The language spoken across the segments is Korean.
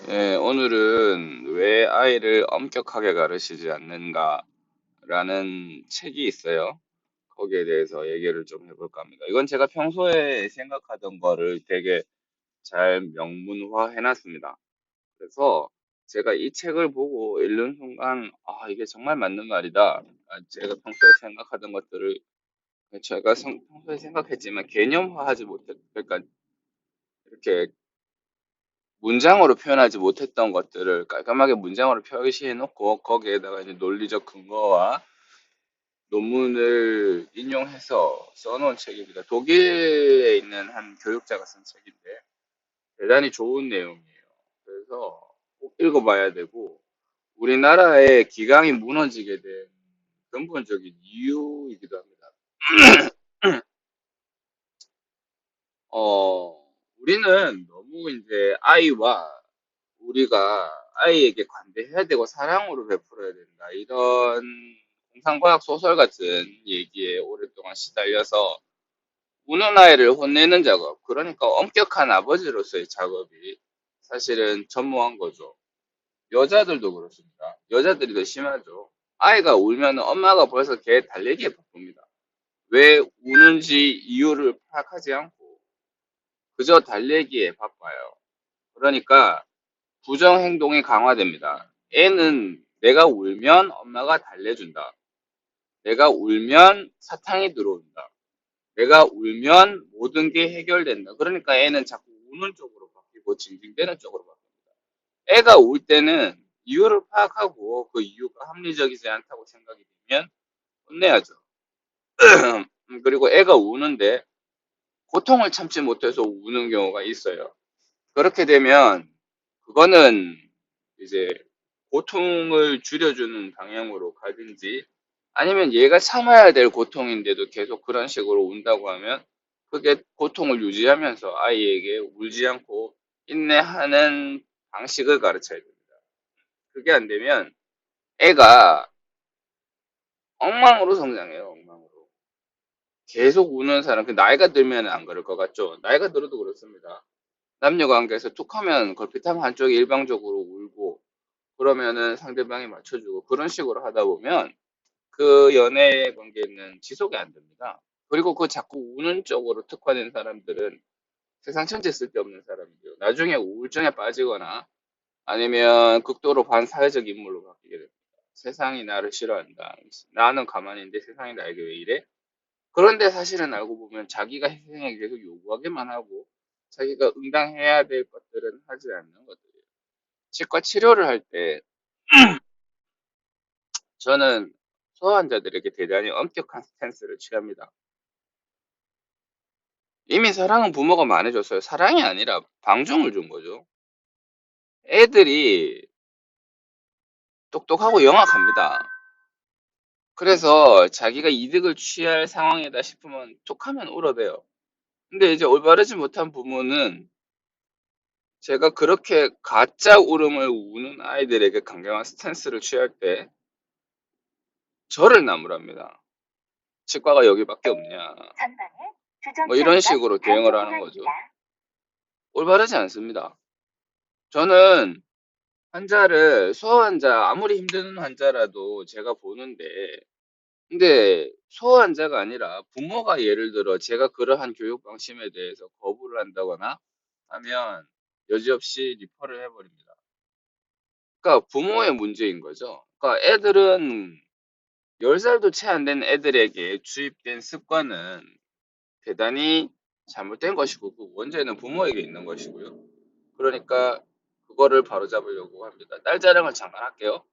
예, 오늘은 왜 아이를 엄격하게 가르치지 않는가라는 책이 있어요. 거기에 대해서 얘기를 좀 해볼까 합니다. 이건 제가 평소에 생각하던 거를 되게 잘 명문화 해놨습니다. 그래서 제가 이 책을 보고 읽는 순간, 아, 이게 정말 맞는 말이다. 제가 평소에 생각하던 것들을 제가 평소에 생각했지만 개념화하지 못했, 그러니까 이렇게 문장으로 표현하지 못했던 것들을 깔끔하게 문장으로 표시해 놓고 거기에다가 이제 논리적 근거와 논문을 인용해서 써놓은 책입니다. 독일에 있는 한 교육자가 쓴 책인데 대단히 좋은 내용이에요. 그래서 꼭 읽어봐야 되고 우리나라의 기강이 무너지게 된 근본적인 이유이기도 합니다. 우리는 너무 이제 우리가 아이에게 관대해야 되고 사랑으로 베풀어야 된다. 이런 공상과학 소설 같은 얘기에 오랫동안 시달려서 우는 아이를 혼내는 작업, 그러니까 엄격한 아버지로서의 작업이 사실은 전무한 거죠. 여자들도 그렇습니다. 여자들이 더 심하죠. 아이가 울면 엄마가 벌써 걔 달래기에 바쁩니다. 왜 우는지 이유를 파악하지 않고 그저 달래기에 바빠요. 그러니까 부정행동이 강화됩니다. 애는 내가 울면 엄마가 달래준다. 내가 울면 사탕이 들어온다. 내가 울면 모든 게 해결된다. 그러니까 애는 자꾸 우는 쪽으로 바뀌고 징징대는 쪽으로 바뀝니다. 애가 울 때는 이유를 파악하고 그 이유가 합리적이지 않다고 생각이 되면 혼내야죠. 그리고 애가 우는데 고통을 참지 못해서 우는 경우가 있어요. 그렇게 되면 그거는 이제 고통을 줄여주는 방향으로 가든지 아니면 얘가 참아야 될 고통인데도 계속 그런 식으로 운다고 하면 그게 고통을 유지하면서 아이에게 울지 않고 인내하는 방식을 가르쳐야 됩니다. 그게 안 되면 애가 엉망으로 성장해요, 엉망으로. 계속 우는 사람, 나이가 들면 안 그럴 것 같죠? 나이가 들어도 그렇습니다. 남녀 관계에서 툭 하면 걸핏하면 한쪽이 일방적으로 울고 그러면은 상대방이 맞춰주고 그런 식으로 하다 보면 그 연애 관계는 지속이 안 됩니다. 그리고 그 자꾸 우는 쪽으로 특화된 사람들은 세상 천지 쓸데없는 사람이죠. 나중에 우울증에 빠지거나 아니면 극도로 반사회적 인물로 바뀌게 됩니다. 세상이 나를 싫어한다. 나는 가만히 있는데 세상이 나에게 왜 이래? 그런데 사실은 알고 보면 자기가 희생에 계속 요구하기만 하고 자기가 응당해야 될 것들은 하지 않는 것들이에요. 치과 치료를 할 때 저는 소아환자들에게 대단히 엄격한 스탠스를 취합니다. 이미 사랑은 부모가 많이 줬어요. 사랑이 아니라 방종을 준 거죠. 애들이 똑똑하고 영악합니다. 그래서 자기가 이득을 취할 상황이다 싶으면 툭하면 울어대요. 근데 이제 올바르지 못한 부모는 제가 그렇게 가짜 울음을 우는 아이들에게 강경한 스탠스를 취할 때 저를 나무랍니다. 치과가 여기밖에 없냐. 뭐 이런 식으로 대응을 하는 거죠. 올바르지 않습니다. 저는 소아 환자, 아무리 힘든 환자라도 제가 보는데, 근데 소아 환자가 아니라 부모가 예를 들어 제가 그러한 교육 방침에 대해서 거부를 한다거나 하면 여지없이 리퍼를 해버립니다. 그러니까 부모의 문제인 거죠. 그러니까 애들은 10살도 채 안 된 애들에게 주입된 습관은 대단히 잘못된 것이고 그 원죄는 부모에게 있는 것이고요. 그러니까 그거를 바로잡으려고 합니다. 딸 자랑을 잠깐 할게요.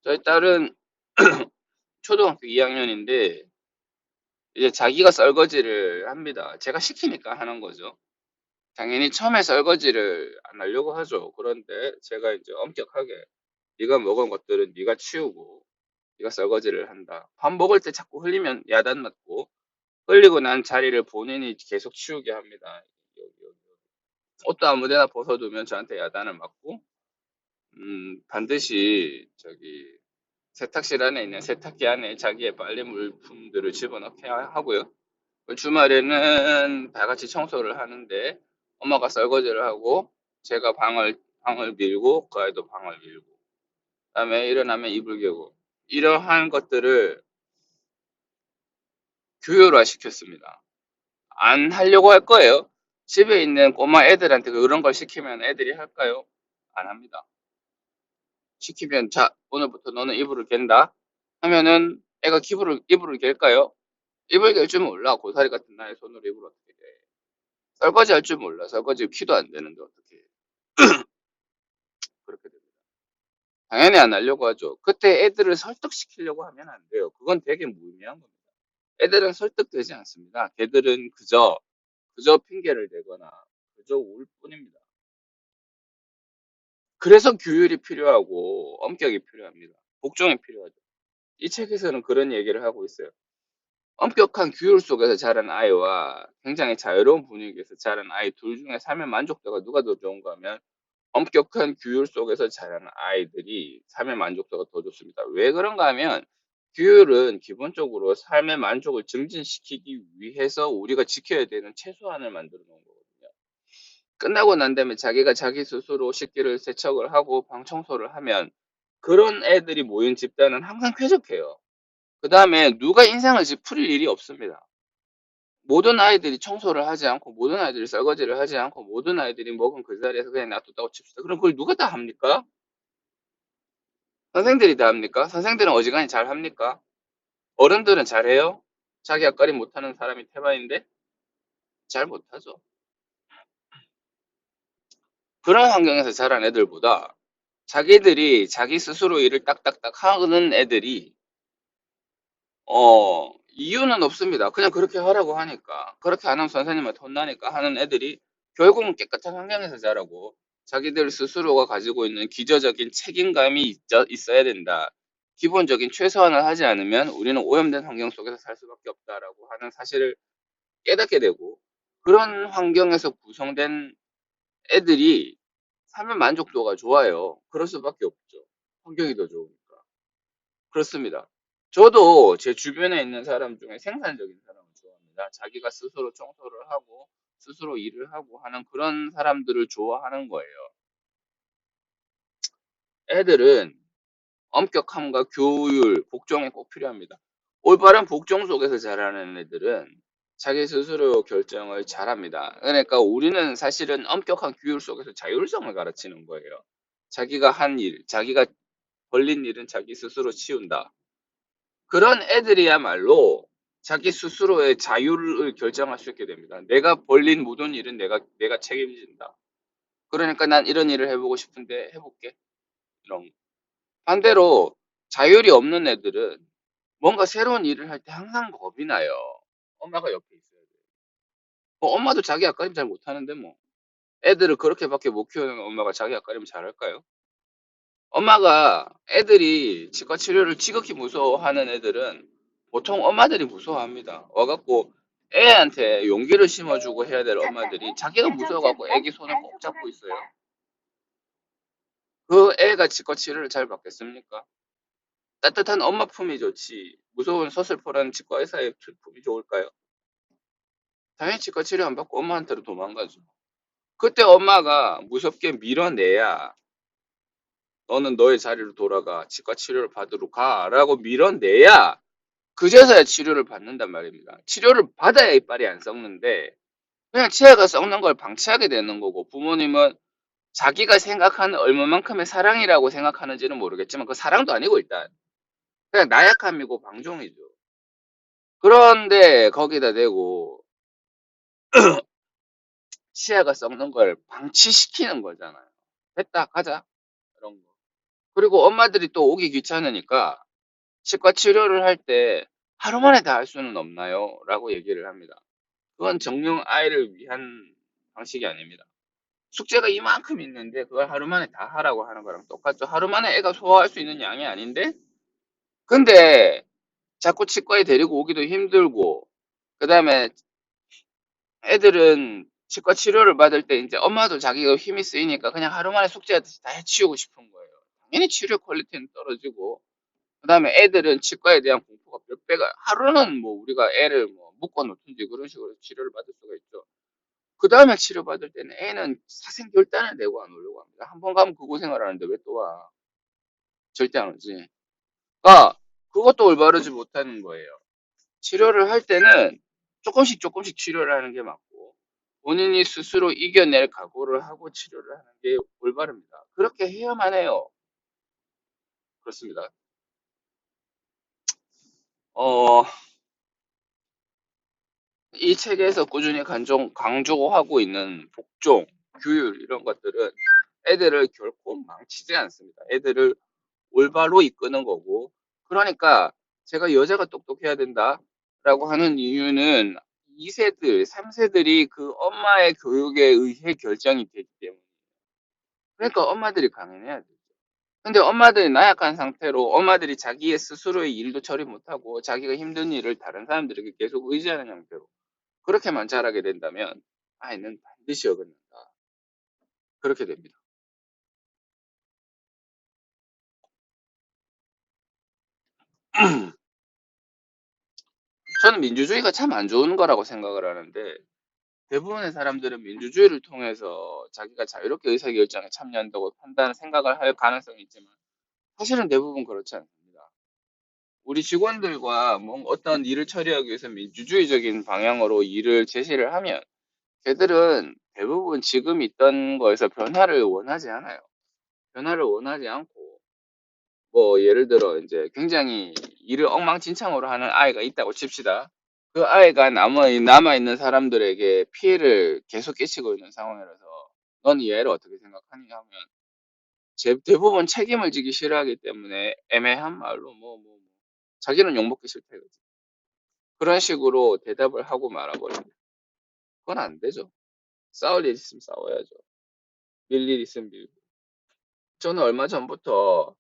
저희 딸은 초등학교 2학년인데 이제 자기가 설거지를 합니다. 제가 시키니까 하는 거죠. 당연히 처음에 설거지를 안 하려고 하죠. 그런데 제가 이제 엄격하게 네가 먹은 것들은 네가 치우고 네가 설거지를 한다. 밥 먹을 때 자꾸 흘리면 야단 맞고 흘리고 난 자리를 본인이 계속 치우게 합니다. 옷도 아무데나 벗어두면 저한테 야단을 맞고 반드시 세탁실 안에 있는 세탁기 안에 자기의 빨래 물품들을 집어넣게 하고요. 주말에는 다 같이 청소를 하는데 엄마가 설거지를 하고 제가 방을 밀고 그 아이도 방을 밀고 그다음에 일어나면 이불 개고 이러한 것들을 규율화 시켰습니다. 안 하려고 할 거예요. 집에 있는 꼬마 애들한테 그런 걸 시키면 애들이 할까요? 안 합니다. 시키면 자 오늘부터 너는 이불을 갠다 하면은 애가 이불을 갤까요? 이불 갤 줄 몰라. 고사리 같은 나의 손으로 이불 어떻게 개. 설거지 할 줄 몰라. 설거지 키도 안 되는데 어떻게 해. 그렇게 됩니다. 당연히 안 하려고 하죠. 그때 애들을 설득시키려고 하면 안 돼요. 그건 되게 무의미한 겁니다. 애들은 설득되지 않습니다. 걔들은 그저 핑계를 대거나 그저 울 뿐입니다. 그래서 규율이 필요하고 엄격이 필요합니다. 복종이 필요하죠. 이 책에서는 그런 얘기를 하고 있어요. 엄격한 규율 속에서 자란 아이와 굉장히 자유로운 분위기에서 자란 아이 둘 중에 삶의 만족도가 누가 더 좋은가 하면 엄격한 규율 속에서 자라는 아이들이 삶의 만족도가 더 좋습니다. 왜 그런가 하면 규율은 기본적으로 삶의 만족을 증진시키기 위해서 우리가 지켜야 되는 최소한을 만들어 놓은 거거든요. 끝나고 난 다음에 자기가 자기 스스로 식기를 세척을 하고 방 청소를 하면 그런 애들이 모인 집단은 항상 쾌적해요. 그 다음에 누가 인상을 찌푸릴 일이 없습니다. 모든 아이들이 청소를 하지 않고 모든 아이들이 설거지를 하지 않고 모든 아이들이 먹은 그 자리에서 그냥 놔뒀다고 칩시다. 그럼 그걸 누가 다 합니까? 선생들이 다 합니까? 선생들은 어지간히 잘 합니까? 어른들은 잘해요? 자기 앞가림 못하는 사람이 태반인데 잘 못하죠. 그런 환경에서 자란 애들보다 자기들이 자기 스스로 일을 딱딱딱 하는 애들이 이유는 없습니다. 그냥 그렇게 하라고 하니까. 그렇게 안 하면 선생님한테 혼나니까 하는 애들이 결국은 깨끗한 환경에서 자라고 자기들 스스로가 가지고 있는 기저적인 책임감이 있어야 된다. 기본적인 최소한을 하지 않으면 우리는 오염된 환경 속에서 살 수밖에 없다라고 하는 사실을 깨닫게 되고 그런 환경에서 구성된 애들이 삶의 만족도가 좋아요. 그럴 수밖에 없죠. 환경이 더 좋으니까. 그렇습니다. 저도 제 주변에 있는 사람 중에 생산적인 사람을 좋아합니다. 자기가 스스로 청소를 하고 스스로 일을 하고 하는 그런 사람들을 좋아하는 거예요. 애들은 엄격함과 교율, 복종이 꼭 필요합니다. 올바른 복종 속에서 자라는 애들은 자기 스스로 결정을 잘합니다. 그러니까 우리는 사실은 엄격한 규율 속에서 자율성을 가르치는 거예요. 자기가 한 일, 자기가 벌린 일은 자기 스스로 치운다. 그런 애들이야말로 자기 스스로의 자유를 결정할 수 있게 됩니다. 내가 벌린 모든 일은 내가 책임진다. 그러니까 난 이런 일을 해보고 싶은데 해볼게. 이런. 반대로 자율이 없는 애들은 뭔가 새로운 일을 할 때 항상 겁이 나요. 엄마가 옆에 있어야 돼. 엄마도 자기 앞가림 잘 못하는데 뭐. 애들을 그렇게밖에 못 키우는 엄마가 자기 앞가림 잘할까요? 엄마가 애들이 치과 치료를 지극히 무서워하는 애들은 보통 엄마들이 무서워합니다. 와갖고 애한테 용기를 심어주고 해야 될 엄마들이 자기가 무서워갖고 애기 손을 꼭 잡고 있어요. 그 애가 치과 치료를 잘 받겠습니까? 따뜻한 엄마 품이 좋지 무서운 서슬퍼런 치과 의사의 품이 좋을까요? 당연히 치과 치료 안 받고 엄마한테로 도망가죠. 그때 엄마가 무섭게 밀어내야 너는 너의 자리로 돌아가 치과 치료를 받으러 가라고 밀어내야 그제서야 치료를 받는단 말입니다. 치료를 받아야 이빨이 안 썩는데 그냥 치아가 썩는 걸 방치하게 되는 거고 부모님은 자기가 생각하는 얼마만큼의 사랑이라고 생각하는지는 모르겠지만 그 사랑도 아니고 일단 그냥 나약함이고 방종이죠. 그런데 거기다 대고 치아가 썩는 걸 방치시키는 거잖아요. 됐다 가자 이런 거. 그리고 엄마들이 또 오기 귀찮으니까 치과 치료를 할 때 하루 만에 다 할 수는 없나요? 라고 얘기를 합니다. 그건 정령 아이를 위한 방식이 아닙니다. 숙제가 이만큼 있는데 그걸 하루 만에 다 하라고 하는 거랑 똑같죠. 하루 만에 애가 소화할 수 있는 양이 아닌데? 근데 자꾸 치과에 데리고 오기도 힘들고 그 다음에 애들은 치과 치료를 받을 때 이제 엄마도 자기가 힘이 쓰이니까 그냥 하루 만에 숙제하듯이 다 해치우고 싶은 거예요. 당연히 치료 퀄리티는 떨어지고 그 다음에 애들은 치과에 대한 공포가 몇 배가 하루는 뭐 우리가 애를 뭐 묶어 놓든지 그런 식으로 치료를 받을 수가 있죠. 그 다음에 치료받을 때는 애는 사생결단을 내고 안 오려고 합니다. 한 번 가면 그 고생을 하는데 왜 또 와? 절대 안 오지. 그러니까 그것도 올바르지 못하는 거예요. 치료를 할 때는 조금씩 조금씩 치료를 하는 게 맞고 본인이 스스로 이겨낼 각오를 하고 치료를 하는 게 올바릅니다. 그렇게 해야만 해요. 그렇습니다. 어, 이 책에서 꾸준히 강조하고 있는 복종, 규율 이런 것들은 애들을 결코 망치지 않습니다. 애들을 올바로 이끄는 거고 그러니까 제가 여자가 똑똑해야 된다라고 하는 이유는 2세들, 3세들이 그 엄마의 교육에 의해 결정이 되기 때문에 그러니까 엄마들이 강인해야 돼. 근데 엄마들이 나약한 상태로 엄마들이 자기의 스스로의 일도 처리 못하고 자기가 힘든 일을 다른 사람들에게 계속 의지하는 형태로 그렇게만 자라게 된다면 아이는 반드시 어긋난다. 그렇게 됩니다. 저는 민주주의가 참 안 좋은 거라고 생각을 하는데 대부분의 사람들은 민주주의를 통해서 자기가 자유롭게 의사결정에 참여한다고 판단 생각을 할 가능성이 있지만 사실은 대부분 그렇지 않습니다. 우리 직원들과 뭐 어떤 일을 처리하기 위해서 민주주의적인 방향으로 일을 제시를 하면 걔들은 대부분 지금 있던 거에서 변화를 원하지 않아요. 변화를 원하지 않고 뭐 예를 들어 이제 굉장히 일을 엉망진창으로 하는 아이가 있다고 칩시다. 그 아이가 남아있는 사람들에게 피해를 계속 끼치고 있는 상황이라서 넌 이 애를 어떻게 생각하니 하면 대부분 책임을 지기 싫어하기 때문에 애매한 말로 자기는 욕먹기 싫다 이거지. 그런 식으로 대답을 하고 말아버립니다. 그건 안 되죠. 싸울 일 있으면 싸워야죠. 밀 일 있으면 밀고. 저는 얼마 전부터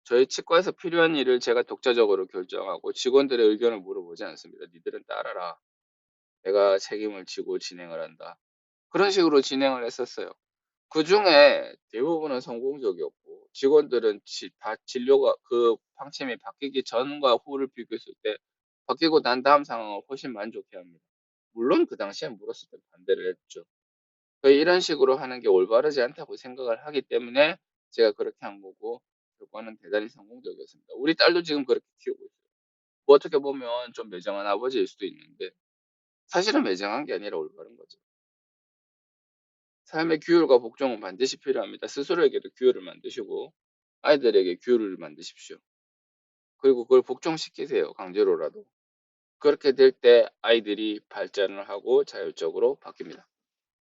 저희 치과에서 필요한 일을 제가 독자적으로 결정하고 직원들의 의견을 물어보지 않습니다. 니들은 따라라. 내가 책임을 지고 진행을 한다. 그런 식으로 진행을 했었어요. 그 중에 대부분은 성공적이었고, 직원들은 다 진료가, 그 방침이 바뀌기 전과 후를 비교했을 때, 바뀌고 난 다음 상황을 훨씬 만족해 합니다. 물론 그 당시에 물었을 때 반대를 했죠. 이런 식으로 하는 게 올바르지 않다고 생각을 하기 때문에 제가 그렇게 한 거고, 결과는 대단히 성공적이었습니다. 우리 딸도 지금 그렇게 키우고 있어요. 뭐 어떻게 보면 좀 매정한 아버지일 수도 있는데, 사실은 매정한 게 아니라 올바른 거죠. 삶의 규율과 복종은 반드시 필요합니다. 스스로에게도 규율을 만드시고 아이들에게 규율을 만드십시오. 그리고 그걸 복종시키세요. 강제로라도. 그렇게 될 때 아이들이 발전을 하고 자율적으로 바뀝니다.